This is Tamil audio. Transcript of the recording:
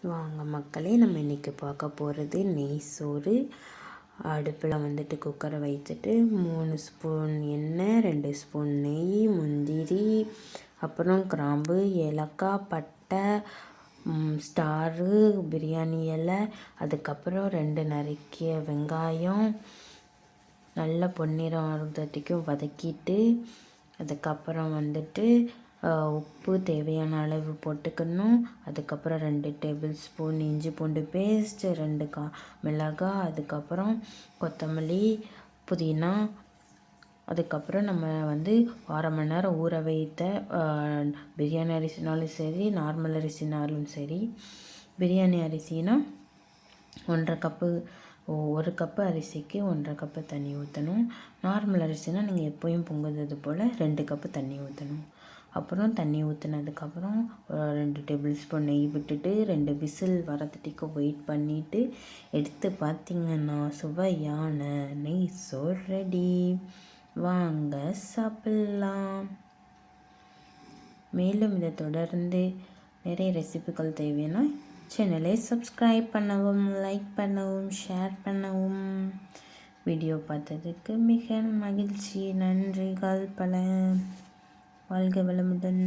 வாங்க மக்களே, நம்ம இன்றைக்கி பார்க்க போகிறது நெய் சோறு. அடுப்பில் வந்துட்டு குக்கரை வைத்துட்டு 3 ஸ்பூன் எண்ணெய், 2 ஸ்பூன் நெய், முந்திரி, அப்புறம் கிராம்பு, ஏலக்காய், பட்டை, ஸ்டாரு, பிரியாணி இலை, அதுக்கப்புறம் 2 நறுக்கிய வெங்காயம் நல்லா பொன்னிறம் ஆகிறதுக்கும் வதக்கிட்டு, அதுக்கப்புறம் வந்துட்டு உப்பு தேவையான அளவு போட்டுக்கணும். அதுக்கப்புறம் 2 டேபிள் ஸ்பூன் இஞ்சி பூண்டு பேஸ்ட், 2 மிளகாய், அதுக்கப்புறம் கொத்தமல்லி, புதினா, அதுக்கப்புறம் நம்ம வந்து 1/2 மணி நேரம் ஊற வைத்த பிரியாணி அரிசினாலும் சரி, நார்மல் அரிசினாலும் சரி. பிரியாணி அரிசினா 1/2 கப்பு, 1 கப்பு அரிசிக்கு 1/2 கப்பு தண்ணி ஊற்றணும். நார்மல் அரிசினா நீங்கள் எப்போயும் பொங்குறது போல் 2 கப்பு தண்ணி ஊற்றணும். அப்புறம் தண்ணி ஊற்றினதுக்கப்புறம் 2 டேபிள் ஸ்பூன் நெய் விட்டுட்டு 2 விசில் வரத்துக்கு வெயிட் பண்ணிவிட்டு எடுத்து பார்த்திங்கன்னா சுவையான நெய் சோறு ரெடி. வாங்க சாப்பிட்லாம். மேலும் இதை தொடர்ந்து நிறைய ரெசிபிகள் தேவைன்னா சேனலை சப்ஸ்கிரைப் பண்ணவும், லைக் பண்ணவும், ஷேர் பண்ணவும். வீடியோ பார்த்ததுக்கு மிக மகிழ்ச்சி. நன்றிகள் பல. வாழ்க வளமுடன்.